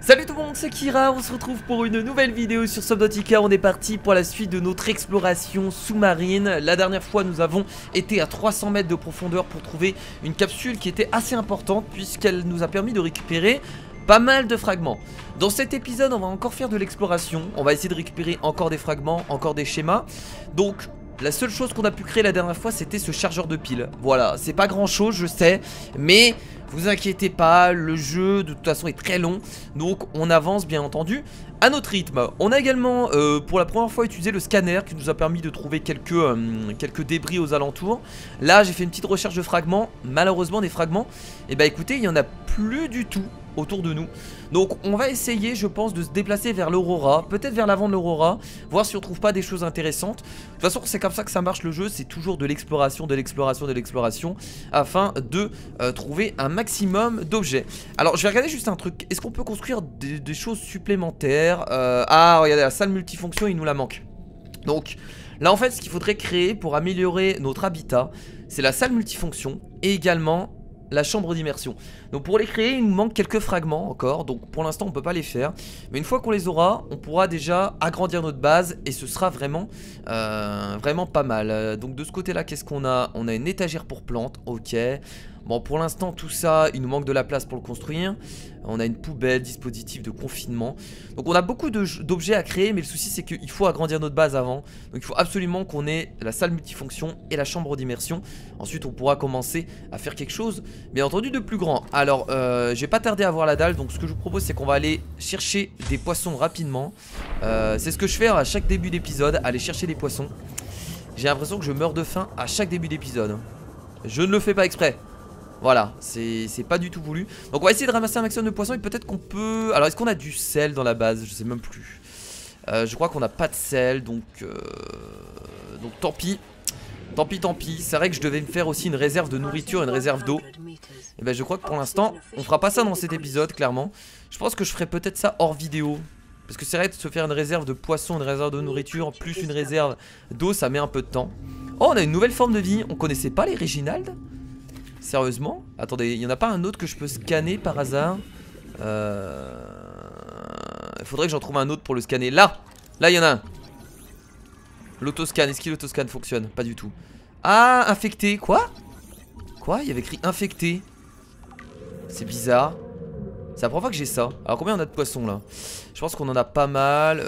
Salut tout le monde, c'est Kira, on se retrouve pour une nouvelle vidéo sur Subnautica. On est parti pour la suite de notre exploration sous-marine. La dernière fois nous avons été à 300 mètres de profondeur pour trouver une capsule qui était assez importante, puisqu'elle nous a permis de récupérer pas mal de fragments. Dans cet épisode on va encore faire de l'exploration. On va essayer de récupérer encore des fragments, encore des schémas. Donc la seule chose qu'on a pu créer la dernière fois, c'était ce chargeur de piles. Voilà, c'est pas grand chose je sais, mais vous inquiétez pas, le jeu de toute façon est très long. Donc on avance bien entendu à notre rythme. On a également pour la première fois utilisé le scanner qui nous a permis de trouver quelques débris aux alentours. Là j'ai fait une petite recherche de fragments. Malheureusement des fragments, et bah écoutez, il n'y en a plus du tout autour de nous. Donc on va essayer, je pense, de se déplacer vers l'Aurora, peut-être vers l'avant de l'Aurora, voir si on trouve pas des choses intéressantes. De toute façon c'est comme ça que ça marche le jeu, c'est toujours de l'exploration, de l'exploration, de l'exploration, afin de trouver un maximum d'objets. Alors je vais regarder juste un truc, est-ce qu'on peut construire des choses supplémentaires? Ah regardez, la salle multifonction il nous la manque. Donc là en fait ce qu'il faudrait créer pour améliorer notre habitat, c'est la salle multifonction et également la chambre d'immersion. Donc pour les créer il nous manque quelques fragments encore. Donc pour l'instant on peut pas les faire, mais une fois qu'on les aura on pourra déjà agrandir notre base et ce sera vraiment vraiment pas mal. Donc de ce côté là qu'est-ce qu'on a? On a une étagère pour plantes, ok. Bon pour l'instant tout ça il nous manque de la place pour le construire. On a une poubelle, dispositif de confinement. Donc on a beaucoup d'objets à créer, mais le souci c'est qu'il faut agrandir notre base avant. Donc il faut absolument qu'on ait la salle multifonction et la chambre d'immersion. Ensuite on pourra commencer à faire quelque chose bien entendu de plus grand. Alors je vais pas tarder à avoir la dalle. Donc ce que je vous propose c'est qu'on va aller chercher des poissons rapidement. C'est ce que je fais à chaque début d'épisode, aller chercher des poissons. J'ai l'impression que je meurs de faim à chaque début d'épisode. Je ne le fais pas exprès. Voilà, c'est pas du tout voulu. Donc on va essayer de ramasser un maximum de poissons et peut-être qu'on peut... Alors est-ce qu'on a du sel dans la base? Je sais même plus. Je crois qu'on n'a pas de sel, donc tant pis. Tant pis, tant pis. C'est vrai que je devais me faire aussi une réserve de nourriture et une réserve d'eau. Et ben je crois que pour l'instant, on fera pas ça dans cet épisode, clairement. Je pense que je ferai peut-être ça hors vidéo. Parce que c'est vrai de se faire une réserve de poissons, une réserve de nourriture, plus une réserve d'eau, ça met un peu de temps. Oh, on a une nouvelle forme de vie. On connaissait pas les Reginald? Sérieusement? Attendez, il n'y en a pas un autre que je peux scanner par hasard? Il faudrait que j'en trouve un autre pour le scanner. Là! Là, il y en a un. L'autoscan, est-ce que l'autoscan fonctionne? Pas du tout. Ah, infecté. Quoi? Quoi? Il y avait écrit infecté. C'est bizarre. C'est la première fois que j'ai ça. Alors combien on a de poissons là? Je pense qu'on en a pas mal.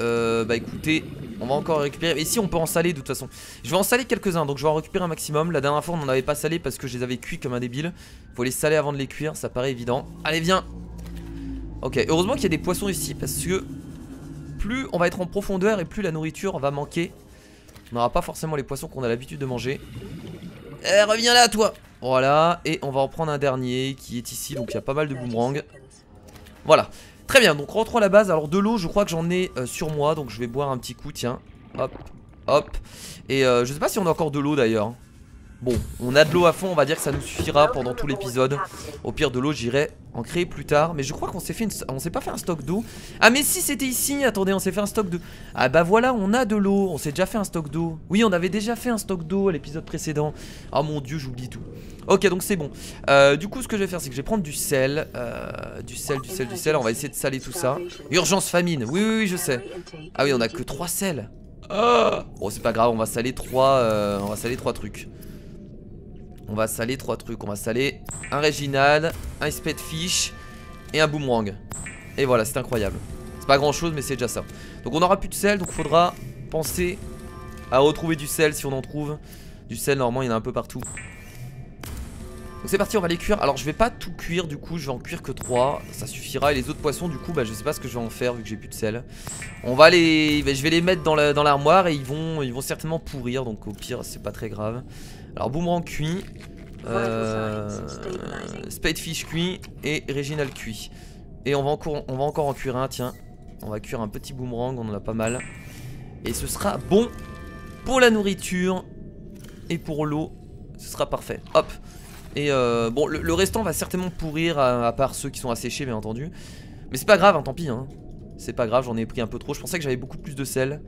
Bah écoutez, on va encore récupérer. Et si on peut en saler de toute façon. Je vais en saler quelques-uns, donc je vais en récupérer un maximum. La dernière fois on n'en avait pas salé parce que je les avais cuits comme un débile. Faut les saler avant de les cuire, ça paraît évident. Allez viens. Ok, heureusement qu'il y a des poissons ici, parce que plus on va être en profondeur et plus la nourriture va manquer. On n'aura pas forcément les poissons qu'on a l'habitude de manger. Eh, reviens là toi. Voilà, et on va en prendre un dernier qui est ici. Donc il y a pas mal de boomerangs. Voilà, très bien, donc rentrons à la base. Alors de l'eau je crois que j'en ai sur moi. Donc je vais boire un petit coup, tiens. Hop, hop. Et je sais pas si on a encore de l'eau d'ailleurs. Bon, on a de l'eau à fond, on va dire que ça nous suffira pendant tout l'épisode. Au pire de l'eau j'irai en créer plus tard. Mais je crois qu'on s'est fait on s'est pas fait un stock d'eau. Ah mais si c'était ici, attendez, on s'est fait un stock de... Ah bah voilà, on a de l'eau, on s'est déjà fait un stock d'eau. Oui, on avait déjà fait un stock d'eau à l'épisode précédent. Oh mon dieu, j'oublie tout. Ok, donc c'est bon. Du coup ce que je vais faire c'est que je vais prendre du sel. Du sel. On va essayer de saler tout ça. Urgence famine, oui oui oui je sais. Ah oui, on a que 3 sels. Bon c'est pas grave, on va saler 3 trucs. On va saler 3 trucs. On va saler un Reginald, un Speedfish et un boomerang. Et voilà, c'est incroyable. C'est pas grand chose mais c'est déjà ça. Donc on aura plus de sel, donc il faudra penser à retrouver du sel si on en trouve. Du sel normalement il y en a un peu partout. Donc c'est parti, on va les cuire. Alors je vais pas tout cuire du coup, je vais en cuire que 3. Ça suffira. Et les autres poissons du coup bah je sais pas ce que je vais en faire vu que j'ai plus de sel. On va les... Bah, je vais les mettre dans l'armoire et ils vont certainement pourrir. Donc au pire c'est pas très grave. Alors boomerang cuit, Spadefish cuit et Reginald cuit. Et on va encore en cuire un, tiens. On va cuire un petit boomerang, on en a pas mal. Et ce sera bon pour la nourriture et pour l'eau. Ce sera parfait, hop. Et bon le restant va certainement pourrir à part ceux qui sont asséchés bien entendu. Mais c'est pas grave, hein, tant pis hein. C'est pas grave, j'en ai pris un peu trop. Je pensais que j'avais beaucoup plus de sel.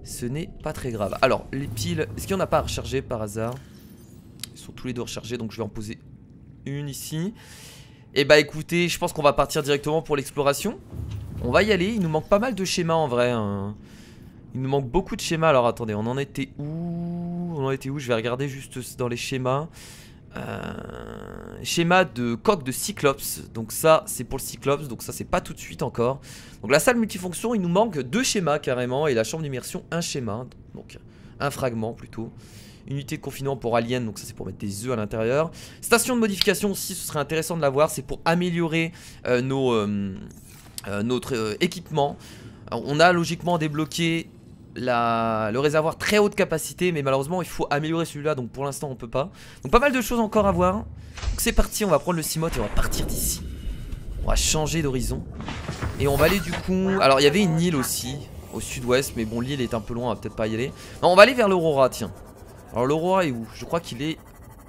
Ce n'est pas très grave. Alors les piles, est-ce qu'il n'y en a pas à recharger par hasard? Ils sont tous les deux rechargés, donc je vais en poser une ici. Et bah écoutez, je pense qu'on va partir directement pour l'exploration. On va y aller, il nous manque pas mal de schémas en vrai hein. Il nous manque beaucoup de schémas. Alors attendez, on en était où? On en était où? Je vais regarder juste dans les schémas. Schéma de coque de Cyclops. Donc ça c'est pour le Cyclops. Donc ça c'est pas tout de suite encore. Donc la salle multifonction, il nous manque 2 schémas carrément. Et la chambre d'immersion, un schéma. Donc un fragment plutôt. Unité de confinement pour Alien. Donc ça c'est pour mettre des œufs à l'intérieur. Station de modification aussi, ce serait intéressant de l'avoir. C'est pour améliorer notre équipement. Alors, on a logiquement débloqué le réservoir très haute capacité, mais malheureusement il faut améliorer celui-là, donc pour l'instant on peut pas. Donc pas mal de choses encore à voir. Donc c'est parti, on va prendre le Cimote et on va partir d'ici. On va changer d'horizon. Et on va aller du coup... Alors il y avait une île aussi, au sud-ouest, mais bon l'île est un peu loin, on va peut-être pas y aller. Non, on va aller vers l'Aurora, tiens. Alors l'Aurora est où? Je crois qu'il est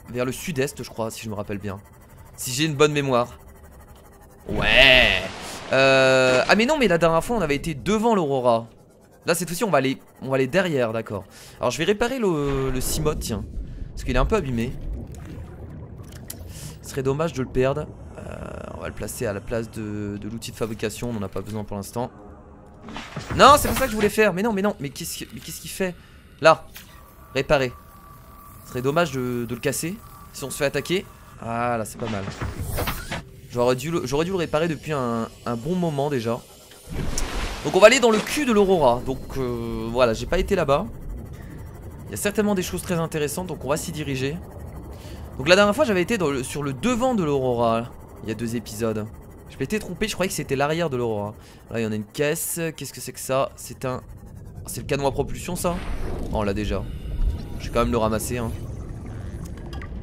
vers le sud-est, je crois, si je me rappelle bien. Si j'ai une bonne mémoire. Ouais. Ah mais non, mais la dernière fois on avait été devant l'Aurora. Là cette fois-ci on va aller derrière, d'accord. Alors je vais réparer le Cimote, tiens. Parce qu'il est un peu abîmé. Ce serait dommage de le perdre. On va le placer à la place de l'outil de fabrication. On n'en a pas besoin pour l'instant. Non, c'est pas ça que je voulais faire. Mais non, mais qu'est-ce qu'il fait? Là, réparer. Ce serait dommage de le casser si on se fait attaquer. Ah là c'est pas mal. J'aurais dû le réparer depuis un bon moment déjà. Donc on va aller dans le cul de l'Aurora. Donc voilà, j'ai pas été là-bas. Il y a certainement des choses très intéressantes, donc on va s'y diriger. Donc la dernière fois j'avais été sur le devant de l'Aurora. Il y a 2 épisodes. Je m'étais trompé, je croyais que c'était l'arrière de l'Aurora. Là il y en a une caisse. Qu'est-ce que c'est que ça? C'est le canon à propulsion ça? Oh, on l'a déjà. Je vais quand même le ramasser hein.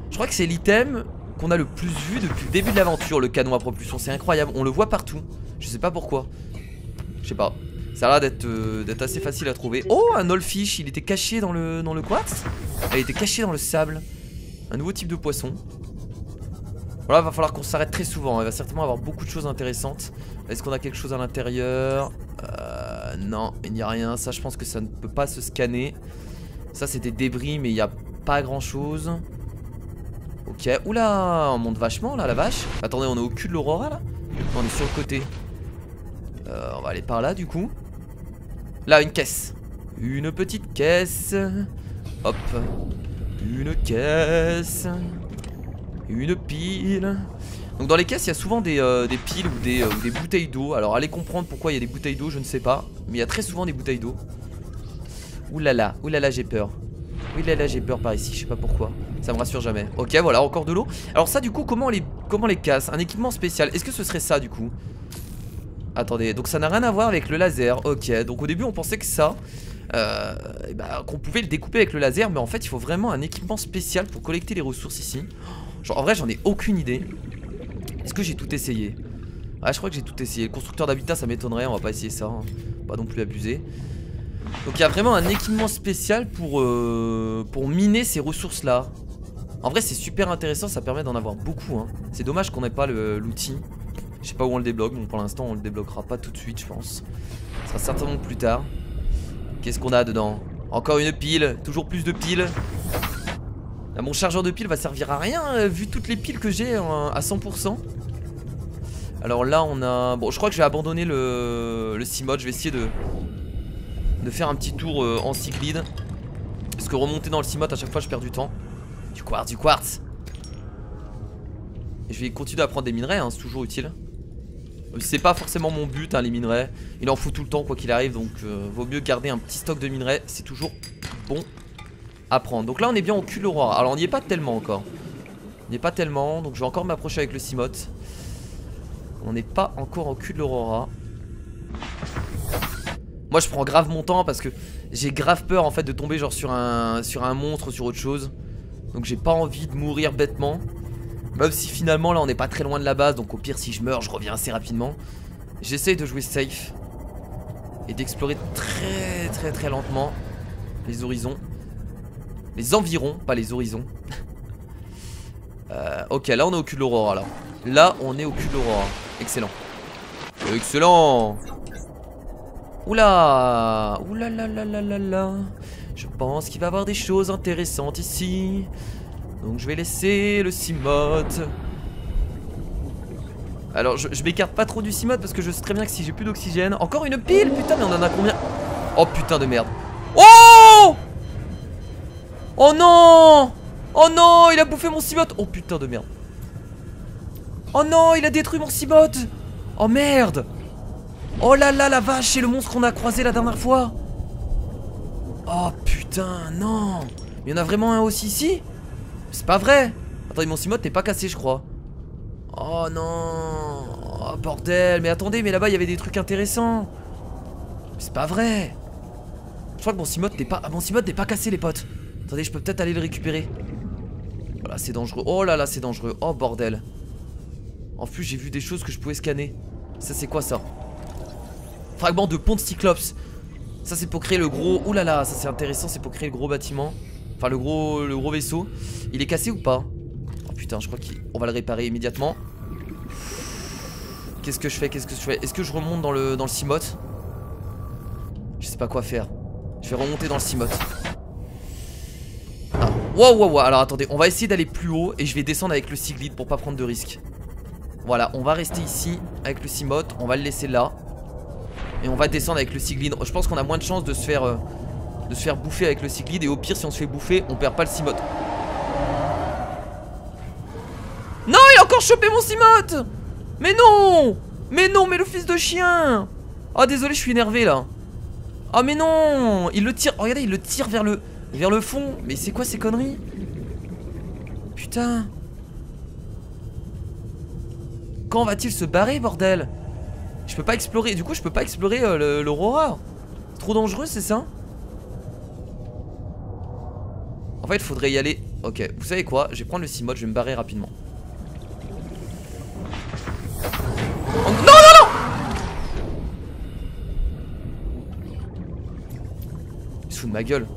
Je crois que c'est l'item qu'on a le plus vu depuis le début de l'aventure, le canon à propulsion. C'est incroyable, on le voit partout. Je sais pas pourquoi. Je sais pas. Ça a l'air d'être assez facile à trouver. Oh, un oldfish, il était caché dans le quartz. Il était caché dans le sable. Un nouveau type de poisson. Voilà, va falloir qu'on s'arrête très souvent. Il va certainement avoir beaucoup de choses intéressantes. Est-ce qu'on a quelque chose à l'intérieur? Non, il n'y a rien. Ça, je pense que ça ne peut pas se scanner. Ça, c'est des débris, mais il n'y a pas grand chose. Ok, oula, on monte vachement là, la vache. Attendez, on est au cul de l'Aurora là? On est sur le côté. On va aller par là du coup. Là, une caisse. Une petite caisse. Hop. Une caisse. Une pile. Donc dans les caisses, il y a souvent des piles ou des bouteilles d'eau. Alors allez comprendre pourquoi il y a des bouteilles d'eau, je ne sais pas. Mais il y a très souvent des bouteilles d'eau. Oulala, j'ai peur. Oulala, j'ai peur par ici, je sais pas pourquoi. Ça me rassure jamais. Ok, voilà, encore de l'eau. Alors ça du coup, comment on les casse? Un équipement spécial. Est-ce que ce serait ça du coup? Attendez, donc ça n'a rien à voir avec le laser. Ok, donc au début on pensait que ça qu'on pouvait le découper avec le laser. Mais en fait il faut vraiment un équipement spécial pour collecter les ressources ici. Genre en vrai j'en ai aucune idée. Est-ce que j'ai tout essayé? Ouais, je crois que j'ai tout essayé. Le constructeur d'habitat ça m'étonnerait, on va pas essayer ça hein. Pas non plus abuser. Donc il y a vraiment un équipement spécial pour miner ces ressources là. En vrai c'est super intéressant, ça permet d'en avoir beaucoup hein. C'est dommage qu'on n'ait pas l'outil. Je sais pas où on le débloque, bon pour l'instant on le débloquera pas tout de suite je pense. Ça sera certainement plus tard. Qu'est-ce qu'on a dedans? Encore une pile, toujours plus de piles. Là, mon chargeur de piles va servir à rien vu toutes les piles que j'ai à 100%. Alors là on a... Bon je crois que je vais abandonner le Cimote. Je vais essayer de faire un petit tour en cyclide. Parce que remonter dans le Cimote à chaque fois je perds du temps. Du quartz. Et je vais continuer à prendre des minerais hein, c'est toujours utile. C'est pas forcément mon but hein, les minerais. Il en faut tout le temps quoi qu'il arrive. Donc vaut mieux garder un petit stock de minerais. C'est toujours bon à prendre. Donc là on est bien au cul de l'Aurora. Alors on n'y est pas tellement encore. On n'y est pas tellement. Donc je vais encore m'approcher avec le Cimote. On n'est pas encore au cul de l'Aurora. Moi je prends grave mon temps parce que j'ai grave peur en fait de tomber genre sur un monstre, sur autre chose. Donc j'ai pas envie de mourir bêtement. Même si finalement là on n'est pas très loin de la base. Donc au pire si je meurs je reviens assez rapidement. J'essaye de jouer safe et d'explorer très lentement les horizons. Les environs, pas les horizons. Ok là on est au cul de l'Aurora là. Là on est au cul de l'Aurora. Excellent. Excellent. Oula. Oula là là là là là. Je pense qu'il va y avoir des choses intéressantes ici. Donc je vais laisser le Cimote. Alors je m'écarte pas trop du Cimode parce que je sais très bien que si j'ai plus d'oxygène. Encore une pile, putain, mais on en a combien? Oh putain de merde. Oh! Oh non! Oh non, il a bouffé mon Cimode. Oh putain de merde. Oh non, il a détruit mon Cimode. Oh merde. Oh là là, la vache, c'est le monstre qu'on a croisé la dernière fois. Oh putain, non. Il y en a vraiment un aussi ici? C'est pas vrai. Attendez, mon Cimode t'es pas cassé, je crois. Oh non. Oh bordel. Mais attendez, mais là-bas il y avait des trucs intéressants. C'est pas vrai. Je crois que mon Cimode n'est pas... Ah, mon Cimode n'est pas cassé, les potes. Attendez, je peux peut-être aller le récupérer. Voilà, c'est dangereux. Oh là là, c'est dangereux. Oh bordel. En plus, j'ai vu des choses que je pouvais scanner. Ça, c'est quoi ça? Fragment de pont de Cyclops. Ça, c'est pour créer le gros... Ouh là là, ça c'est intéressant. C'est pour créer le gros bâtiment. Enfin, le gros vaisseau. Il est cassé ou pas? Oh putain, je crois qu'on va le réparer immédiatement. Qu'est-ce que je fais? Qu'est-ce que je fais? Est-ce que je remonte dans le Cimode? Je sais pas quoi faire. Je vais remonter dans le Cimode. Ah, wow. Alors attendez, on va essayer d'aller plus haut. Et je vais descendre avec le Cyclide pour pas prendre de risques. Voilà, on va rester ici avec le Cimode. On va le laisser là. Et on va descendre avec le Cyclide. Je pense qu'on a moins de chances de se faire bouffer avec le Cyclide. Et au pire, si on se fait bouffer, on perd pas le Cimode. Non, il a encore chopé mon Cimode. Mais non. Mais non, mais le fils de chien. Oh désolé, je suis énervé là. Oh mais non. Il le tire, regardez, il le tire vers le fond. Mais c'est quoi ces conneries? Putain. Quand va-t-il se barrer, bordel? Je peux pas explorer, du coup je peux pas explorer l'Aurora. C'est trop dangereux, c'est ça? En fait il faudrait y aller. Ok, vous savez quoi? Je vais prendre le Cimode, je vais me barrer rapidement. Oh, non, non, non! Il se fout de ma gueule.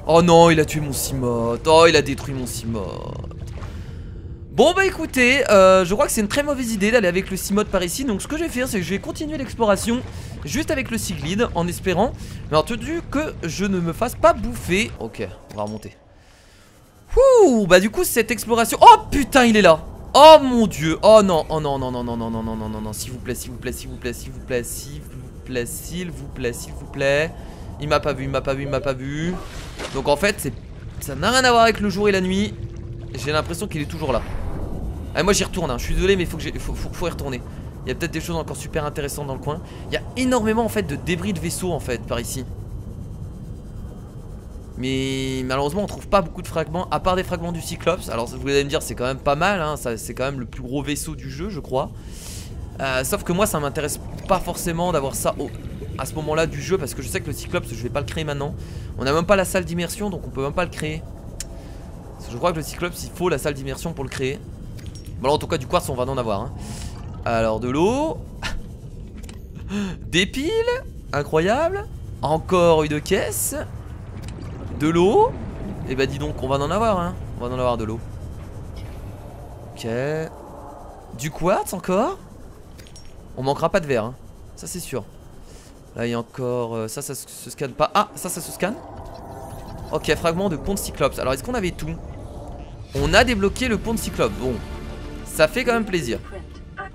Oh non, il a tué mon Cimode. Oh, il a détruit mon Cimode. Bon bah écoutez, je crois que c'est une très mauvaise idée d'aller avec le Cimode par ici. Donc ce que je vais faire, c'est que je vais continuer l'exploration juste avec le Cyclide, en espérant, mais entendu, que je ne me fasse pas bouffer. Ok, on va remonter. Ouh, bah du coup cette exploration... Oh putain, il est là. Oh mon dieu. Oh non, oh non, non, non, non, non, non, non, non, non, non, s'il vous plaît, s'il vous plaît, s'il vous plaît, s'il vous plaît, s'il vous plaît, s'il vous plaît, s'il vous plaît. Il m'a pas vu, il m'a pas vu, il m'a pas vu. Donc en fait, ça n'a rien à voir avec le jour et la nuit. J'ai l'impression qu'il est toujours là. Ah, moi j'y retourne, hein. Je suis désolé mais faut y retourner. Il y a peut-être des choses encore super intéressantes dans le coin. Il y a énormément en fait de débris de vaisseaux en fait par ici. Mais malheureusement on trouve pas beaucoup de fragments, à part des fragments du Cyclops. Alors vous allez me dire c'est quand même pas mal, hein. C'est quand même le plus gros vaisseau du jeu je crois. Sauf que moi ça m'intéresse pas forcément d'avoir ça à ce moment là du jeu. Parce que je sais que le Cyclops je vais pas le créer maintenant. On a même pas la salle d'immersion donc on peut même pas le créer. Parce que je crois que le Cyclops il faut la salle d'immersion pour le créer. Bon, en tout cas, du quartz, on va en avoir. Hein. Alors, de l'eau. Des piles. Incroyable. Encore une caisse. De l'eau. Et bah, dis donc, on va en avoir. Hein. On va en avoir de l'eau. Ok. Du quartz encore. On manquera pas de verre. Hein. Ça, c'est sûr. Là, il y a encore. Ça se scanne pas. Ah, ça se scanne. Ok, fragment de pont de Cyclops. Alors, est-ce qu'on avait tout? On a débloqué le pont de Cyclops. Bon. Ça fait quand même plaisir.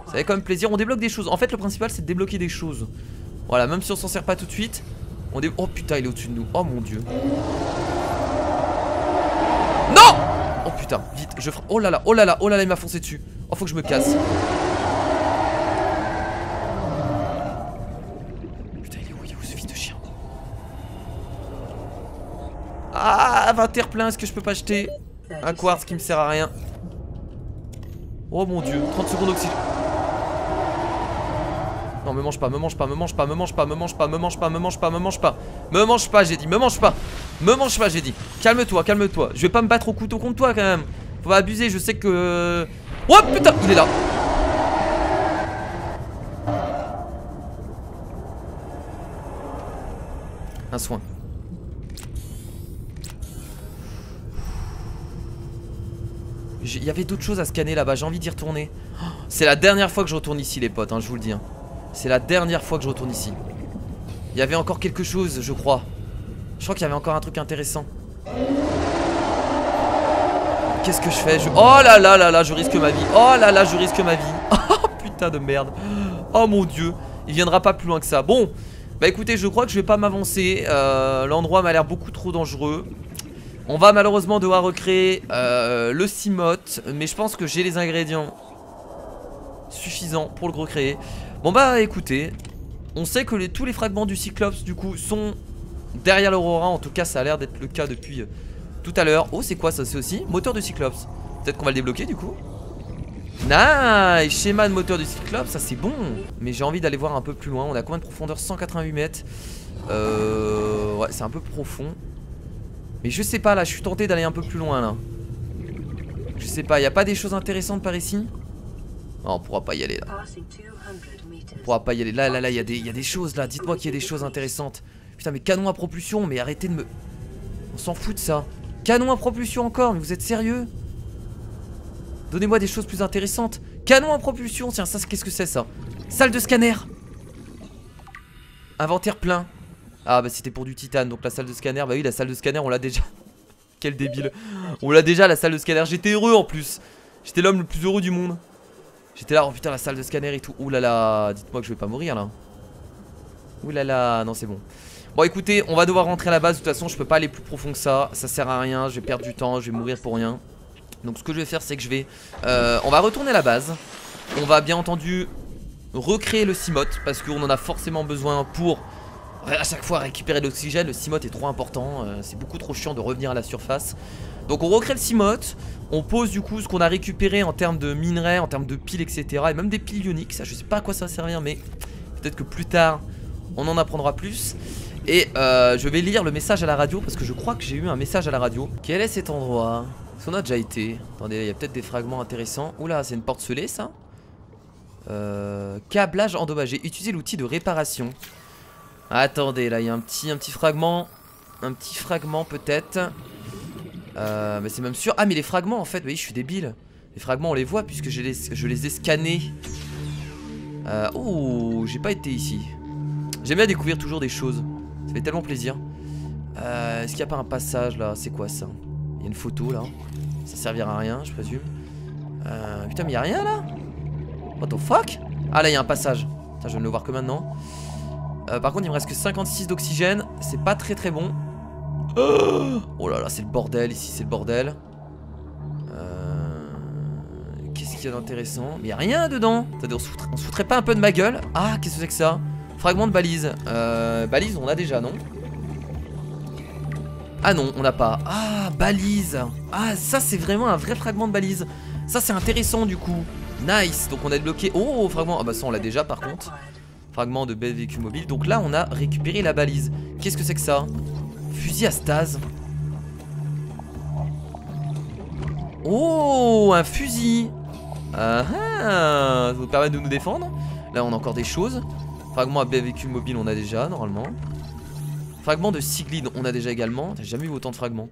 Ça fait quand même plaisir. On débloque des choses. En fait, le principal, c'est de débloquer des choses. Voilà, même si on s'en sert pas tout de suite. Oh putain, il est au-dessus de nous. Oh mon dieu. Non! Oh putain, vite. Oh là là, oh là là, oh là là, il m'a foncé dessus. Oh, faut que je me casse. Putain, il est où ce fils de chien? Ah, inventaire plein. Est-ce que je peux pas acheter un quartz qui me sert à rien? Oh mon dieu, 30 secondes d'oxygène. Non, me mange pas, me mange pas, me mange pas, me mange pas, me mange pas, me mange pas, me mange pas, me mange pas. Me mange pas, j'ai dit, me mange pas. Me mange pas, j'ai dit. Calme-toi, calme-toi. Je vais pas me battre au couteau contre toi quand même. Faut pas abuser, je sais que... Oh putain, il est là. Un soin. Il y avait d'autres choses à scanner là-bas, j'ai envie d'y retourner. C'est la dernière fois que je retourne ici les potes, hein, je vous le dis. Hein. C'est la dernière fois que je retourne ici. Il y avait encore quelque chose, je crois. Je crois qu'il y avait encore un truc intéressant. Qu'est-ce que je fais? Oh là là là là, je risque ma vie. Oh là là, je risque ma vie. Oh putain. putain de merde. Oh mon dieu, il viendra pas plus loin que ça. Bon, bah écoutez, je crois que je vais pas m'avancer. L'endroit m'a l'air beaucoup trop dangereux. On va malheureusement devoir recréer le Cimote, mais je pense que j'ai les ingrédients suffisants pour le recréer. Bon bah écoutez, on sait que tous les fragments du Cyclops du coup sont derrière l'Aurora. En tout cas ça a l'air d'être le cas depuis tout à l'heure. Oh c'est quoi ça? C'est aussi moteur de Cyclops. Peut-être qu'on va le débloquer du coup. Nice. Schéma de moteur du Cyclops, ça c'est bon. Mais j'ai envie d'aller voir un peu plus loin. On a combien de profondeur? 188 mètres. Ouais c'est un peu profond. Mais je sais pas là, je suis tenté d'aller un peu plus loin là. Je sais pas, y a pas des choses intéressantes par ici? Non, on pourra pas y aller là. On pourra pas y aller. Là, y a des choses là. Dites-moi qu'il y a des choses intéressantes. Putain, mais canon à propulsion, mais arrêtez de me... On s'en fout de ça. Canon à propulsion encore, mais vous êtes sérieux? Donnez-moi des choses plus intéressantes. Canon à propulsion, tiens, ça, qu'est-ce que c'est ça? Salle de scanner. Inventaire plein. Ah bah c'était pour du titane, donc la salle de scanner. Bah oui, la salle de scanner on l'a déjà. Quel débile. On l'a déjà la salle de scanner. J'étais heureux en plus. J'étais l'homme le plus heureux du monde. J'étais là, oh putain la salle de scanner et tout. Ouh là là, dites-moi que je vais pas mourir là. Ouh là là, non c'est bon. Bon écoutez, on va devoir rentrer à la base. De toute façon je peux pas aller plus profond que ça. Ça sert à rien, je vais perdre du temps, je vais mourir pour rien. Donc ce que je vais faire c'est que je vais on va retourner à la base. On va bien entendu recréer le Cimote, parce qu'on en a forcément besoin pour à chaque fois récupérer de l'oxygène. Le Cimote est trop important, c'est beaucoup trop chiant de revenir à la surface. Donc on recrée le Cimote. On pose du coup ce qu'on a récupéré en termes de minerais, en termes de piles etc. Et même des piles ioniques, ça je sais pas à quoi ça va servir, mais peut-être que plus tard on en apprendra plus. Et je vais lire le message à la radio, parce que je crois que j'ai eu un message à la radio. Quel est cet endroit? Est-ce qu'on a déjà été? Attendez, il y a peut-être des fragments intéressants. Oula, c'est une porte scellée ça. Câblage endommagé. Utilisez l'outil de réparation. Attendez, là il y a un petit fragment. Un petit fragment peut-être. Mais c'est même sûr. Ah mais les fragments en fait, oui je suis débile. Les fragments on les voit puisque je les ai scannés. Oh, j'ai pas été ici. J'aime bien découvrir toujours des choses. Ça fait tellement plaisir. Est-ce qu'il n'y a pas un passage là? C'est quoi ça? Il y a une photo là. Ça servira à rien je présume. Putain mais il y a rien là? What the fuck? Ah là il y a un passage. Putain, je viens de le voir que maintenant. Par contre il me reste que 56 d'oxygène. C'est pas très bon. Oh là là c'est le bordel ici, c'est le bordel. Qu'est-ce qu'il y a d'intéressant? Mais y a rien dedans. On se foutrait pas un peu de ma gueule? Ah qu'est-ce que c'est que ça? Fragment de balise. Balise on a déjà non? Ah non on n'a pas. Ah balise. Ah ça c'est vraiment un vrai fragment de balise. Ça c'est intéressant du coup. Nice. Donc on a débloqué. Oh fragment. Ah bah ça on l'a déjà par contre. Fragment de bel véhicule mobile. Donc là on a récupéré la balise. Qu'est-ce que c'est que ça? Fusil à stase. Oh un fusil. Ah ah. Ça nous permet de nous défendre. Là on a encore des choses. Fragment à bel véhicule mobile on a déjà normalement. Fragment de cyclide on a déjà également. J'ai jamais eu autant de fragments.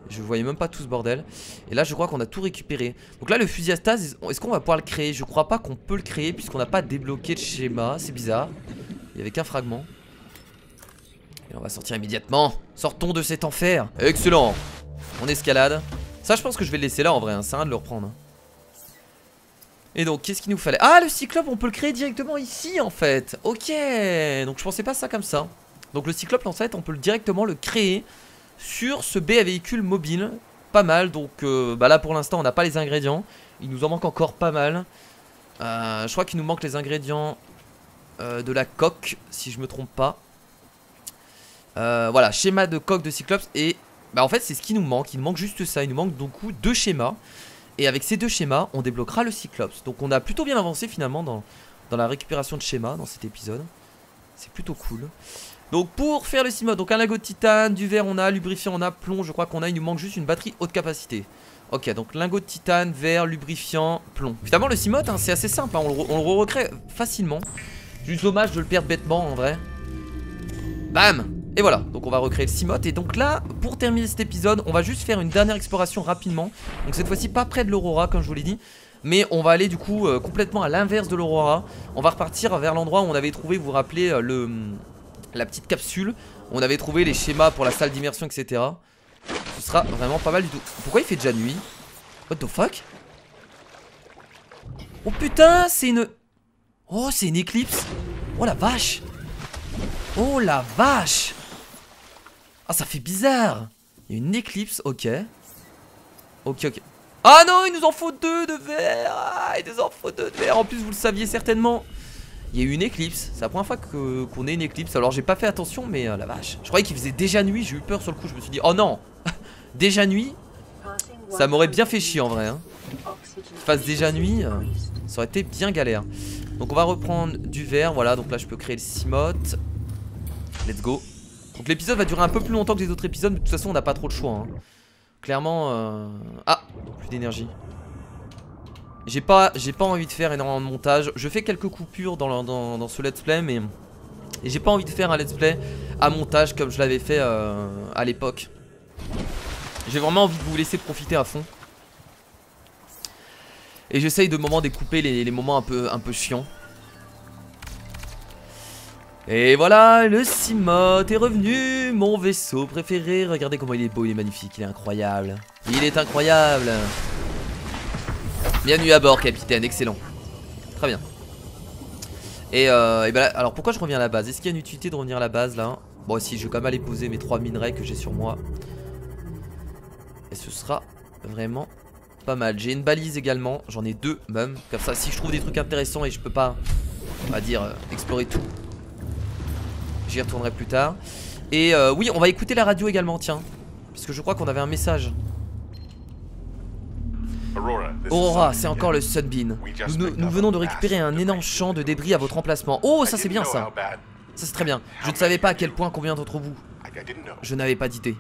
Je voyais même pas tout ce bordel. Et là je crois qu'on a tout récupéré. Donc là le fusil à stase, est-ce qu'on va pouvoir le créer? Je crois pas qu'on peut le créer puisqu'on n'a pas débloqué le schéma. C'est bizarre. Il y avait qu'un fragment. Et on va sortir immédiatement. Sortons de cet enfer. Excellent. On escalade. Ça je pense que je vais le laisser là en vrai, hein. C'est rien de le reprendre. Et donc qu'est-ce qu'il nous fallait? Ah le cyclope on peut le créer directement ici en fait. Ok. Donc je pensais pas ça comme ça. Donc le cyclope en fait on peut directement le créer sur ce B à véhicule mobile. Pas mal. Donc bah là pour l'instant on n'a pas les ingrédients. Il nous en manque encore pas mal. Je crois qu'il nous manque les ingrédients de la coque si je me trompe pas. Voilà schéma de coque de cyclope. Et bah en fait c'est ce qui nous manque. Il nous manque juste ça. Il nous manque donc 2 schémas. Et avec ces 2 schémas on débloquera le cyclope. Donc on a plutôt bien avancé finalement dans la récupération de schémas dans cet épisode. C'est plutôt cool. Donc pour faire le Cimote, donc un lingot de titane, du verre on a, lubrifiant on a, plomb je crois qu'on a, il nous manque juste une batterie haute capacité. Ok donc lingot de titane, verre, lubrifiant, plomb. Finalement le Cimote hein, c'est assez simple, hein, on le recrée facilement. Juste dommage de le perdre bêtement en vrai. Bam. Et voilà, donc on va recréer le Cimote. Et donc là, pour terminer cet épisode, on va juste faire une dernière exploration rapidement. Donc cette fois-ci pas près de l'Aurora comme je vous l'ai dit. Mais on va aller du coup complètement à l'inverse de l'Aurora. On va repartir vers l'endroit où on avait trouvé, vous vous rappelez, la petite capsule. On avait trouvé les schémas pour la salle d'immersion, etc. Ce sera vraiment pas mal du tout. Pourquoi il fait déjà nuit? What the fuck? Oh putain, c'est une... Oh, c'est une éclipse. Oh la vache. Oh la vache. Ah, ça fait bizarre. Il y a une éclipse, ok. Ok. Ah non, il nous en faut 2 de verre. Ah, il nous en faut 2 de verre. En plus, vous le saviez certainement. Il y a eu une éclipse. C'est la première fois qu'on ait une éclipse. Alors, j'ai pas fait attention, mais la vache. Je croyais qu'il faisait déjà nuit. J'ai eu peur sur le coup. Je me suis dit, oh non. Déjà nuit. Ça m'aurait bien fait chier en vrai. Hein. Qu'il fasse déjà nuit. Ça aurait été bien galère. Donc, on va reprendre du verre. Voilà. Donc là, je peux créer le cimote. Let's go. Donc, l'épisode va durer un peu plus longtemps que les autres épisodes. Mais de toute façon, on n'a pas trop de choix. Hein. Clairement. Ah, plus d'énergie. J'ai pas envie de faire énormément de montage. Je fais quelques coupures dans ce let's play, mais j'ai pas envie de faire un let's play à montage comme je l'avais fait à l'époque. J'ai vraiment envie de vous laisser profiter à fond. Et j'essaye de moments découper les moments un peu chiants. Et voilà, le Cimote est revenu, mon vaisseau préféré. Regardez comment il est beau, il est magnifique, il est incroyable. Il est incroyable. Bienvenue à bord, capitaine, excellent. Très bien. Et ben là, alors pourquoi je reviens à la base? Est-ce qu'il y a une utilité de revenir à la base là? Bon, si, je vais quand même aller poser mes 3 minerais que j'ai sur moi. Et ce sera vraiment pas mal. J'ai une balise également, j'en ai 2 même. Comme ça, si je trouve des trucs intéressants et je peux pas, on va dire, explorer tout, j'y retournerai plus tard. Et oui, on va écouter la radio également, tiens. Parce que je crois qu'on avait un message. Aurora, c'est encore le Sunbeam. Nous venons de récupérer un énorme champ de débris à votre emplacement. Oh, ça c'est bien ça. Ça c'est très bien. Je ne savais pas à quel point combien d'entre vous. Je n'avais pas d'idée.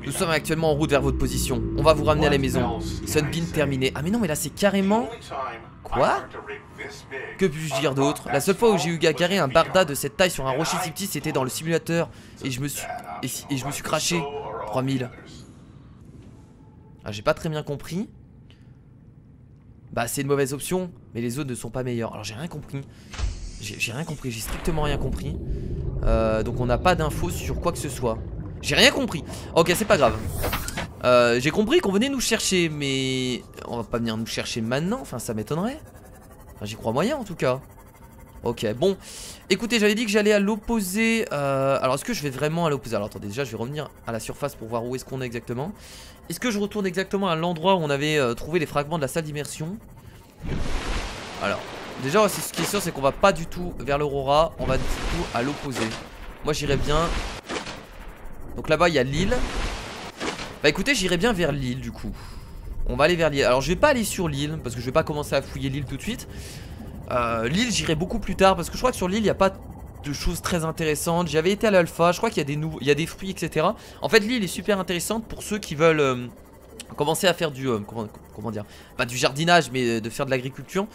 Nous sommes actuellement en route vers votre position. On va vous ramener à la maison. Sunbeam terminé. Ah mais non, mais là c'est carrément... Quoi? Que puis-je dire d'autre? La seule fois où j'ai eu à carrer un barda de cette taille sur un rocher si petit, c'était dans le simulateur. Et je me suis craché. 3000. Ah, j'ai pas très bien compris. Bah c'est une mauvaise option, mais les autres ne sont pas meilleurs. Alors j'ai rien compris. J'ai rien compris, j'ai strictement rien compris. Donc on n'a pas d'infos sur quoi que ce soit. J'ai rien compris. Ok, c'est pas grave. J'ai compris qu'on venait nous chercher, mais on va pas venir nous chercher maintenant. Enfin, ça m'étonnerait. Enfin, j'y crois moyen en tout cas. Ok, bon. Écoutez, j'avais dit que j'allais à l'opposé. Alors, est-ce que je vais vraiment à l'opposé? Alors, attendez, déjà, je vais revenir à la surface pour voir où est-ce qu'on est exactement. Est-ce que je retourne exactement à l'endroit où on avait trouvé les fragments de la salle d'immersion? Alors, déjà, ce qui est sûr, c'est qu'on va pas du tout vers l'Aurora. On va du tout à l'opposé. Moi, j'irais bien. Donc là-bas, il y a l'île. Bah écoutez, j'irai bien vers l'île du coup. On va aller vers l'île. Alors je vais pas aller sur l'île parce que je vais pas commencer à fouiller l'île tout de suite. L'île j'irai beaucoup plus tard parce que je crois que sur l'île il n'y a pas de choses très intéressantes. J'avais été à l'alpha, je crois qu'il y a des fruits etc. En fait l'île est super intéressante pour ceux qui veulent commencer à faire du comment dire, pas du jardinage mais de faire de l'agriculture.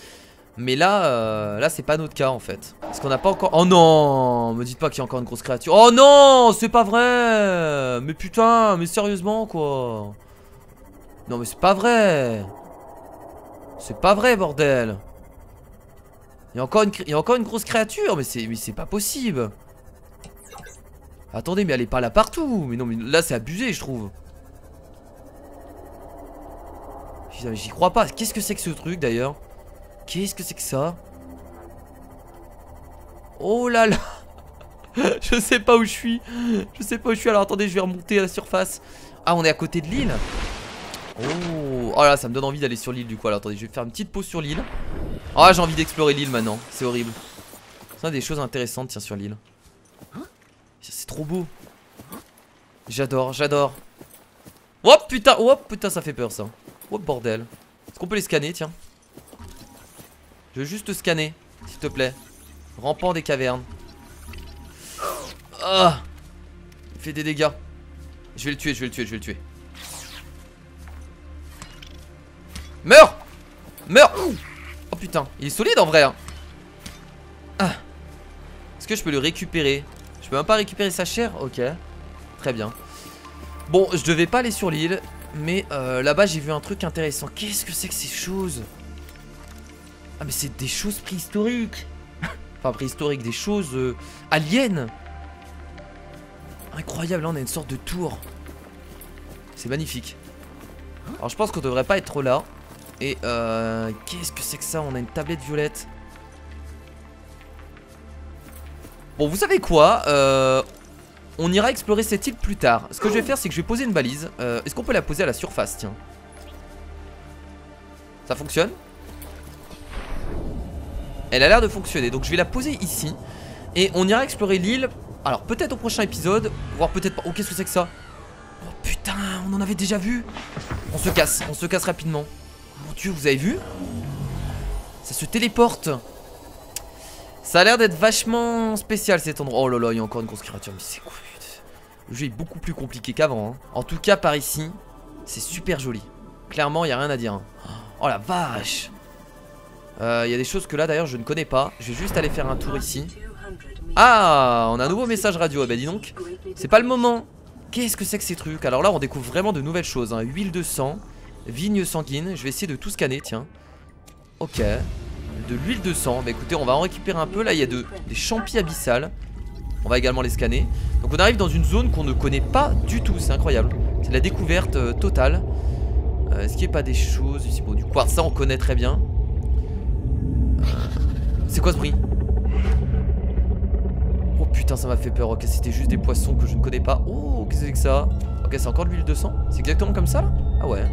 Mais là, là c'est pas notre cas en fait. Parce qu'on n'a pas encore... Oh non, me dites pas qu'il y a encore une grosse créature. Oh non, c'est pas vrai. Mais putain, mais sérieusement quoi. Non mais c'est pas vrai. C'est pas vrai bordel. Il y a encore une grosse créature. Mais c'est pas possible. Attendez, mais elle est pas là partout. Mais non, mais là c'est abusé je trouve. Putain, mais j'y crois pas. Qu'est-ce que c'est que ce truc d'ailleurs? Qu'est-ce que c'est que ça? Oh là là. Je sais pas où je suis. Je sais pas où je suis. Alors attendez, je vais remonter à la surface. Ah, on est à côté de l'île. Oh. Oh là, ça me donne envie d'aller sur l'île du coup. Alors attendez, je vais faire une petite pause sur l'île. Ah, j'ai envie d'explorer l'île maintenant. C'est horrible. C'est des choses intéressantes, tiens, sur l'île. C'est trop beau. J'adore, j'adore. Oh putain, ça fait peur ça. Oh bordel. Est-ce qu'on peut les scanner, tiens? Je veux juste scanner, s'il te plaît. Rampant des cavernes. Ah, il fait des dégâts. Je vais le tuer, je vais le tuer. Meurs. Meurs. Oh putain, il est solide en vrai hein. Ah. Est-ce que je peux le récupérer? Je peux même pas récupérer sa chair? Ok, très bien. Bon, je devais pas aller sur l'île. Mais là-bas j'ai vu un truc intéressant. Qu'est-ce que c'est que ces choses? Ah mais c'est des choses préhistoriques. Enfin préhistoriques, des choses aliens. Incroyable, là on a une sorte de tour. C'est magnifique. Alors je pense qu'on devrait pas être trop là. Et qu'est-ce que c'est que ça? On a une tablette violette. Bon, vous savez quoi, on ira explorer cette île plus tard. Ce que je vais faire, c'est que je vais poser une balise. Est-ce qu'on peut la poser à la surface? Tiens. Ça fonctionne? Elle a l'air de fonctionner. Donc je vais la poser ici. Et on ira explorer l'île. Alors peut-être au prochain épisode. Voire peut-être pas. Oh, qu'est-ce que c'est que ça? Oh putain, on en avait déjà vu. On se casse rapidement. Mon dieu, vous avez vu? Ça se téléporte. Ça a l'air d'être vachement spécial cet endroit. Oh là là, il y a encore une grosse créature. Mais c'est quoi? Le jeu est beaucoup plus compliqué qu'avant, hein. En tout cas par ici, c'est super joli. Clairement, il n'y a rien à dire, hein. Oh la vache. Il y a des choses que là d'ailleurs je ne connais pas. Je vais juste aller faire un tour ici. Ah, on a un nouveau message radio. Bah dis donc, c'est pas le moment. Qu'est-ce que c'est que ces trucs? Alors là on découvre vraiment de nouvelles choses, hein. Huile de sang, vigne sanguine. Je vais essayer de tout scanner, tiens. Ok. De l'huile de sang. Bah écoutez, on va en récupérer un peu. Là il y a des champis abyssales. On va également les scanner. Donc on arrive dans une zone qu'on ne connaît pas du tout. C'est incroyable. C'est de la découverte totale. Est-ce qu'il n'y a pas des choses ici? Bon, du quartz, ça on connaît très bien. C'est quoi ce bruit? Oh putain, ça m'a fait peur. Ok, c'était juste des poissons que je ne connais pas. Oh, qu'est-ce que c'est que ça? Ok, c'est encore de l'huile de sang. C'est exactement comme ça là? Ah ouais.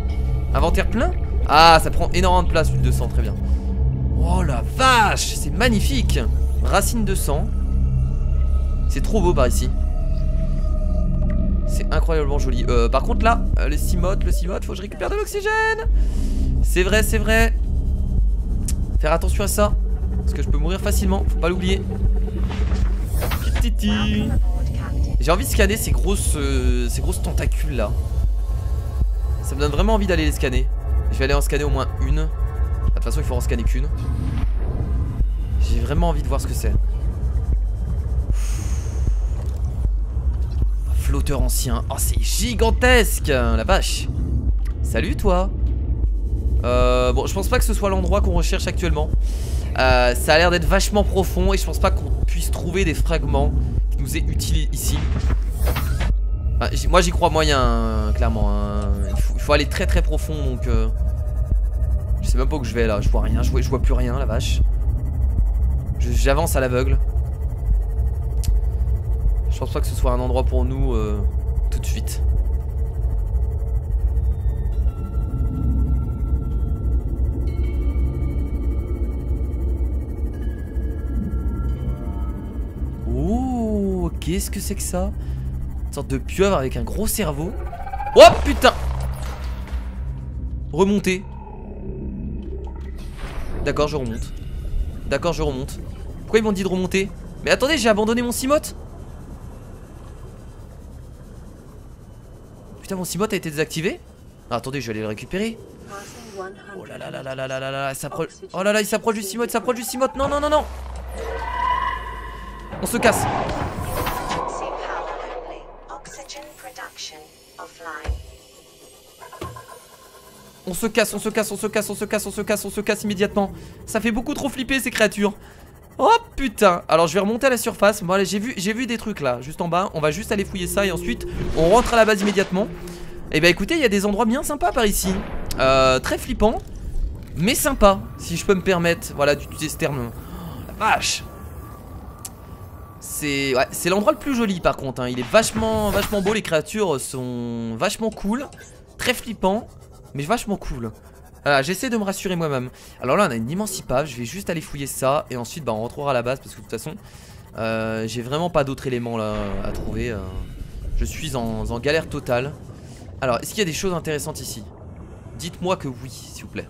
Inventaire plein? Ah, ça prend énormément de place l'huile de sang, très bien. Oh la vache, c'est magnifique. Racine de sang. C'est trop beau par ici. C'est incroyablement joli. Par contre là, le cimote, faut que je récupère de l'oxygène. C'est vrai, c'est vrai. Faire attention à ça. Parce que je peux mourir facilement, faut pas l'oublier. J'ai envie de scanner ces grosses tentacules là. Ça me donne vraiment envie d'aller les scanner. Je vais aller en scanner au moins une. De toute façon il faut en scanner qu'une. J'ai vraiment envie de voir ce que c'est. Flotteur ancien. Oh c'est gigantesque. La vache. Salut toi. Bon je pense pas que ce soit l'endroit qu'on recherche actuellement. Ça a l'air d'être vachement profond. Et je pense pas qu'on puisse trouver des fragments qui nous aient utiles ici. Moi j'y crois moyen clairement, hein. Il faut aller très très profond. Donc je sais même pas où je vais là. Je vois rien, je vois plus rien la vache. J'avance à l'aveugle. Je pense pas que ce soit un endroit pour nous tout de suite. Oh, qu'est-ce que c'est que ça? Une sorte de pieuvre avec un gros cerveau. Oh putain! Remonter. D'accord, je remonte. D'accord, je remonte. Pourquoi ils m'ont dit de remonter? Mais attendez, j'ai abandonné mon cimote. Putain, mon cimote a été désactivé. Ah, attendez, je vais aller le récupérer. Oh là là là là là là là là, il s'approche. Oh là là, il s'approche du cimote, il s'approche du cimote. Non, non, non, non. On se casse. On se casse, on se casse, on se casse, on se casse, on se casse, on se casse immédiatement. Ça fait beaucoup trop flipper ces créatures. Oh putain. Alors je vais remonter à la surface. Bon allez, j'ai vu des trucs là, juste en bas. On va juste aller fouiller ça et ensuite on rentre à la base immédiatement. Et bah écoutez, il y a des endroits bien sympas par ici. Très flippant, mais sympa, si je peux me permettre, voilà, d'utiliser ce terme. Oh, la vache. C'est l'endroit le plus joli par contre, hein. Il est vachement beau, les créatures sont vachement cool. Très flippant, mais vachement cool. Voilà, j'essaie de me rassurer moi-même. Alors là on a une immense épave, je vais juste aller fouiller ça. Et ensuite bah, on rentrera à la base parce que de toute façon j'ai vraiment pas d'autres éléments là à trouver. Je suis en galère totale. Alors est-ce qu'il y a des choses intéressantes ici? Dites-moi que oui s'il vous plaît.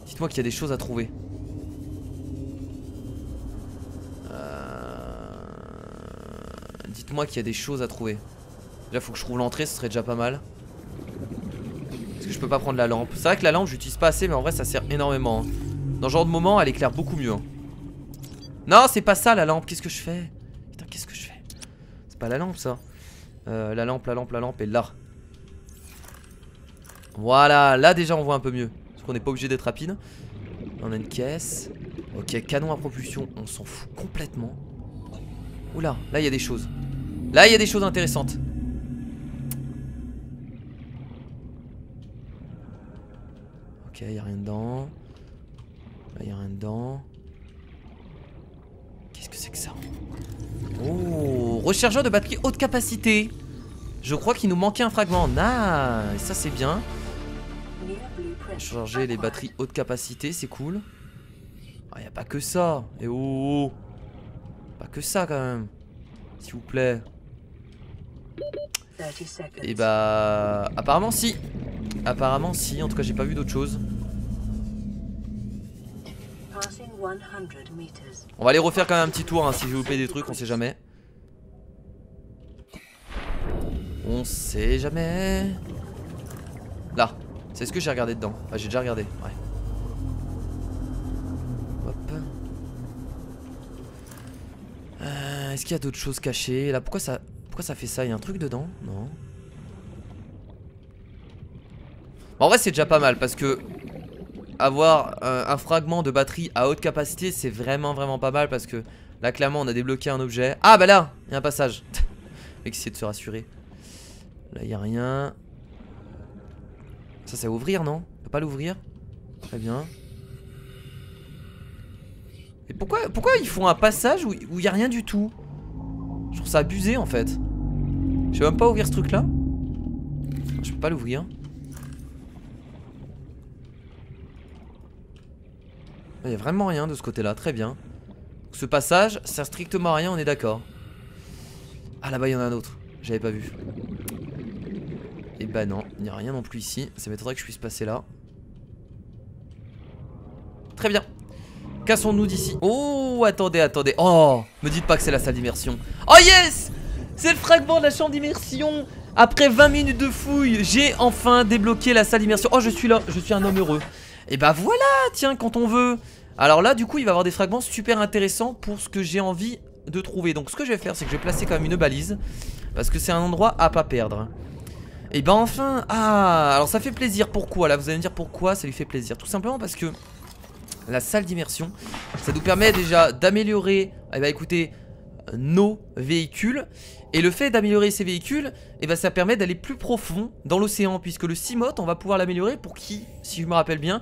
Dites-moi qu'il y a des choses à trouver. Dites-moi qu'il y a des choses à trouver. Déjà faut que je trouve l'entrée, ce serait déjà pas mal. Parce que je peux pas prendre la lampe. C'est vrai que la lampe j'utilise pas assez, mais en vrai ça sert énormément, hein. Dans ce genre de moment elle éclaire beaucoup mieux, hein. Non c'est pas ça la lampe, qu'est-ce que je fais? Putain qu'est-ce que je fais? C'est pas la lampe ça. La lampe est là. Voilà, là déjà on voit un peu mieux. Parce qu'on n'est pas obligé d'être rapide. On a une caisse. Ok, canon à propulsion, on s'en fout complètement. Oula, là il y a des choses. Là il y a des choses intéressantes. Ok, y a rien dedans. Là, y a rien dedans. Qu'est-ce que c'est que ça? Oh, rechargeur de batterie haute capacité. Je crois qu'il nous manquait un fragment. Nice, ça c'est bien. Charger les batteries haute capacité, c'est cool. Ah, y a pas que ça. Et oh, pas que ça quand même. S'il vous plaît. Et bah, apparemment si. Apparemment si, en tout cas j'ai pas vu d'autre chose. On va aller refaire quand même un petit tour hein, si j'ai loupé des trucs, on sait jamais. On sait jamais. Là, c'est ce que j'ai regardé dedans. Ah, j'ai déjà regardé, ouais. Hop. Est-ce qu'il y a d'autres choses cachées? Là, pourquoi ça fait ça? Il y a un truc dedans? Non. En vrai c'est déjà pas mal parce que avoir un fragment de batterie à haute capacité c'est vraiment pas mal parce que là clairement on a débloqué un objet. Ah bah là il y a un passage. Mec essayer de se rassurer. Là il y a rien. Ça c'est à ouvrir non? On peut pas l'ouvrir? Très bien. Et pourquoi ils font un passage où il y a rien du tout? Je trouve ça abusé en fait. Je vais même pas ouvrir ce truc là. Je peux pas l'ouvrir. Il n'y a vraiment rien de ce côté là, très bien. Ce passage sert strictement à rien, on est d'accord. Ah là-bas il y en a un autre, j'avais pas vu. Et bah non, il n'y a rien non plus ici. Ça m'étonnerait que je puisse passer là. Très bien. Cassons-nous d'ici. Oh attendez. Oh, me dites pas que c'est la salle d'immersion. Oh yes, c'est le fragment de la chambre d'immersion. Après 20 minutes de fouille, j'ai enfin débloqué la salle d'immersion. Oh je suis là, je suis un homme heureux. Et bah voilà, tiens, quand on veut. Alors là, du coup, il va y avoir des fragments super intéressants pour ce que j'ai envie de trouver. Donc ce que je vais faire, c'est que je vais placer quand même une balise. Parce que c'est un endroit à pas perdre. Et bah enfin, ah, alors ça fait plaisir. Pourquoi? Là, vous allez me dire pourquoi ça lui fait plaisir. Tout simplement parce que la salle d'immersion, ça nous permet déjà d'améliorer, eh bah écoutez, nos véhicules. Et le fait d'améliorer ces véhicules, eh ben ça permet d'aller plus profond dans l'océan. Puisque le Seamoth, on va pouvoir l'améliorer pour qu'il, si je me rappelle bien,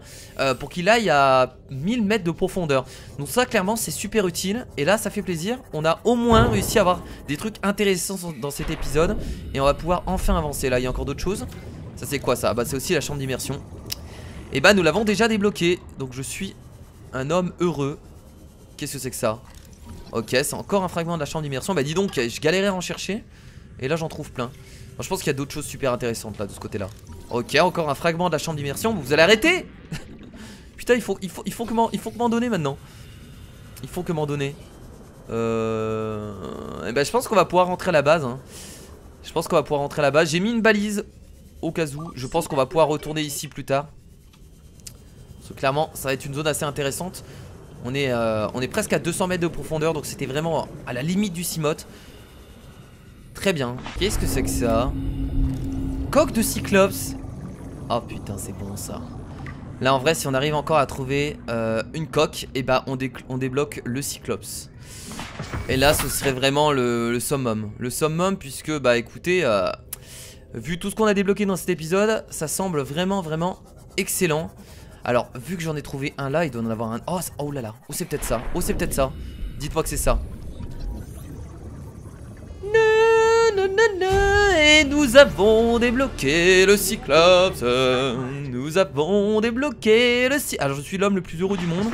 pour qu'il aille à 1000 mètres de profondeur. Donc ça clairement c'est super utile. Et là ça fait plaisir, on a au moins réussi à avoir des trucs intéressants dans cet épisode. Et on va pouvoir enfin avancer. Là il y a encore d'autres choses. Ça c'est quoi ça? Bah c'est aussi la chambre d'immersion. Et bah nous l'avons déjà débloqué. Donc je suis un homme heureux. Qu'est-ce que c'est que ça? Ok, c'est encore un fragment de la chambre d'immersion. Bah dis donc, je galérais à en chercher. Et là j'en trouve plein. Moi, je pense qu'il y a d'autres choses super intéressantes là de ce côté là. Ok, encore un fragment de la chambre d'immersion. Vous allez arrêter. Putain, il faut que m'en donner maintenant. Il faut que m'en donner. Et bah je pense qu'on va pouvoir rentrer à la base hein. Je pense qu'on va pouvoir rentrer à la base. J'ai mis une balise au cas où. Je pense qu'on va pouvoir retourner ici plus tard. Parce que clairement ça va être une zone assez intéressante. On est presque à 200 mètres de profondeur. Donc c'était vraiment à la limite du Seamoth. Très bien. Qu'est-ce que c'est que ça? Coque de Cyclops. Oh putain c'est bon ça. Là en vrai si on arrive encore à trouver une coque, et bah on débloque le Cyclops. Et là ce serait vraiment le summum. Le summum puisque bah écoutez vu tout ce qu'on a débloqué dans cet épisode, ça semble vraiment excellent. Alors vu que j'en ai trouvé un là, il doit en avoir un. Oh là là, oh c'est peut-être ça. Oh c'est peut-être ça. Dites-moi que c'est ça. Et nous avons débloqué le Cyclops. Nous avons débloqué le Cyclops. Alors je suis l'homme le plus heureux du monde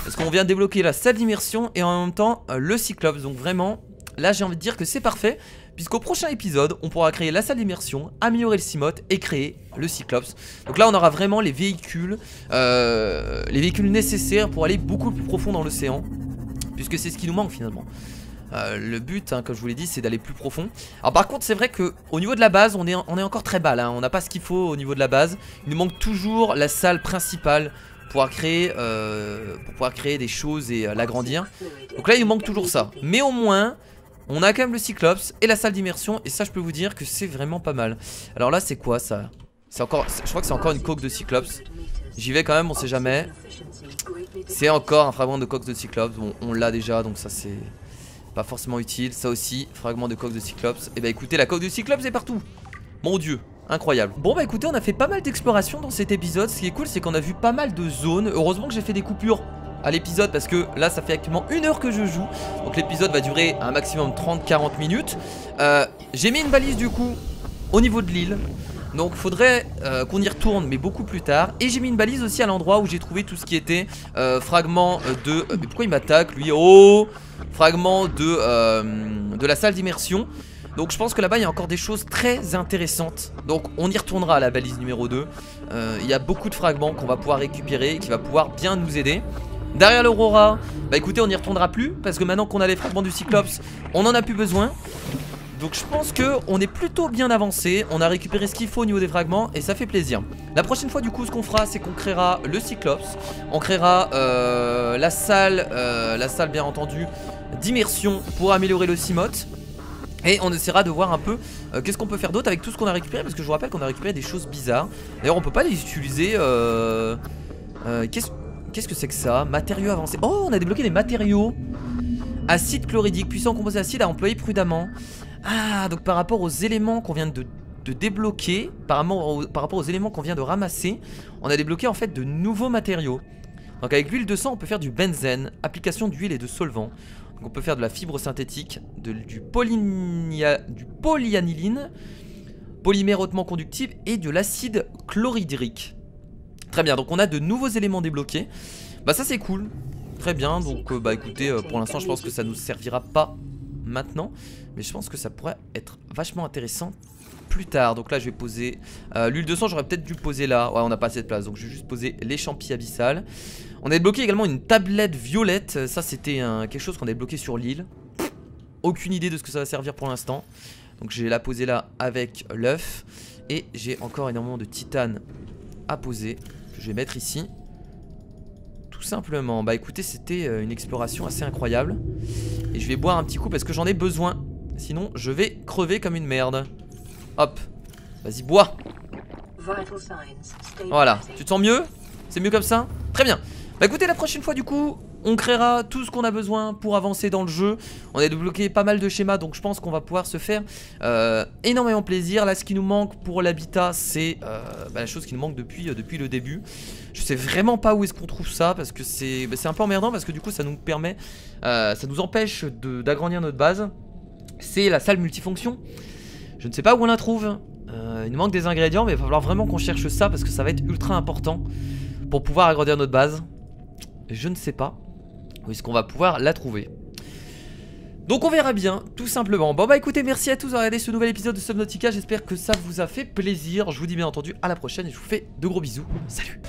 parce qu'on vient de débloquer la salle d'immersion et en même temps le Cyclops. Donc vraiment, là j'ai envie de dire que c'est parfait. Puisqu'au prochain épisode, on pourra créer la salle d'immersion, améliorer le Seamoth et créer le Cyclops. Donc là on aura vraiment les véhicules nécessaires pour aller beaucoup plus profond dans l'océan. Puisque c'est ce qui nous manque finalement. Le but, hein, comme je vous l'ai dit, c'est d'aller plus profond. Alors par contre c'est vrai que au niveau de la base on est encore très bas là, hein. On n'a pas ce qu'il faut au niveau de la base. Il nous manque toujours la salle principale pour pouvoir créer des choses et l'agrandir. Donc là il nous manque toujours ça. Mais au moins on a quand même le Cyclops et la salle d'immersion. Et ça je peux vous dire que c'est vraiment pas mal. Alors là c'est quoi ça? C'est encore, je crois que c'est encore une coque de Cyclops. J'y vais quand même, on sait jamais. C'est encore un fragment de coque de Cyclops. Bon, on l'a déjà donc ça c'est pas forcément utile. Ça aussi, fragment de coque de Cyclops. Et bah écoutez, la coque de Cyclops est partout. Mon dieu. Incroyable. Bon bah écoutez, on a fait pas mal d'exploration dans cet épisode. Ce qui est cool, c'est qu'on a vu pas mal de zones. Heureusement que j'ai fait des coupures à l'épisode parce que là ça fait actuellement 1 heure que je joue. Donc l'épisode va durer un maximum 30-40 minutes. J'ai mis une balise du coup au niveau de l'île. Donc faudrait qu'on y retourne mais beaucoup plus tard. Et j'ai mis une balise aussi à l'endroit où j'ai trouvé tout ce qui était fragment de... mais pourquoi il m'attaque lui? Oh, fragment de la salle d'immersion. Donc je pense que là-bas il y a encore des choses très intéressantes. Donc on y retournera à la balise numéro 2. Il y a beaucoup de fragments qu'on va pouvoir récupérer et qui va pouvoir bien nous aider. Derrière l'Aurora, bah écoutez, on n'y retournera plus parce que maintenant qu'on a les fragments du Cyclops, on en a plus besoin. Donc je pense qu'on est plutôt bien avancé. On a récupéré ce qu'il faut au niveau des fragments et ça fait plaisir. La prochaine fois du coup ce qu'on fera, c'est qu'on créera le Cyclops. On créera la salle bien entendu d'immersion pour améliorer le Cimote. Et on essaiera de voir un peu qu'est-ce qu'on peut faire d'autre avec tout ce qu'on a récupéré. Parce que je vous rappelle qu'on a récupéré des choses bizarres. D'ailleurs on peut pas les utiliser. Qu'est-ce que c'est que ça? Matériaux avancés. Oh, on a débloqué des matériaux. Acide chloridique, puissant composé acide à employer prudemment. Ah, donc par rapport aux éléments qu'on vient de débloquer, par rapport aux éléments qu'on vient de ramasser, on a débloqué en fait de nouveaux matériaux. Donc avec l'huile de sang on peut faire du benzène, application d'huile et de solvant. Donc on peut faire de la fibre synthétique, du polyaniline, polymère hautement conductible et de l'acide chlorhydrique. Très bien, donc on a de nouveaux éléments débloqués. Bah ça c'est cool. Très bien, donc bah écoutez, pour l'instant je pense que ça nous servira pas maintenant. Mais je pense que ça pourrait être vachement intéressant plus tard. Donc là je vais poser l'huile de sang, j'aurais peut-être dû poser là. Ouais, on n'a pas assez de place, donc je vais juste poser les champis abyssales. On a débloqué également une tablette violette. Ça c'était quelque chose qu'on a débloqué sur l'île. Aucune idée de ce que ça va servir pour l'instant. Donc je vais la poser là avec l'œuf. Et j'ai encore énormément de titane à poser, que je vais mettre ici. Tout simplement. Bah écoutez, c'était une exploration assez incroyable. Et je vais boire un petit coup parce que j'en ai besoin. Sinon je vais crever comme une merde. Hop, vas-y bois. Voilà, tu te sens mieux? C'est mieux comme ça? Très bien. Bah écoutez, la prochaine fois du coup on créera tout ce qu'on a besoin pour avancer dans le jeu. On a débloqué pas mal de schémas, donc je pense qu'on va pouvoir se faire énormément plaisir. Là ce qui nous manque pour l'habitat, c'est la chose qui nous manque depuis le début. Je sais vraiment pas où est-ce qu'on trouve ça, parce que c'est un peu emmerdant, parce que du coup ça nous permet, ça nous empêche d'agrandir notre base. C'est la salle multifonction. Je ne sais pas où on la trouve. Il nous manque des ingrédients, mais il va falloir vraiment qu'on cherche ça, parce que ça va être ultra important pour pouvoir agrandir notre base. Je ne sais pas où est-ce qu'on va pouvoir la trouver. Donc on verra bien, tout simplement. Bon bah écoutez, merci à tous d'avoir regardé ce nouvel épisode de Subnautica. J'espère que ça vous a fait plaisir. Je vous dis bien entendu à la prochaine et je vous fais de gros bisous. Salut.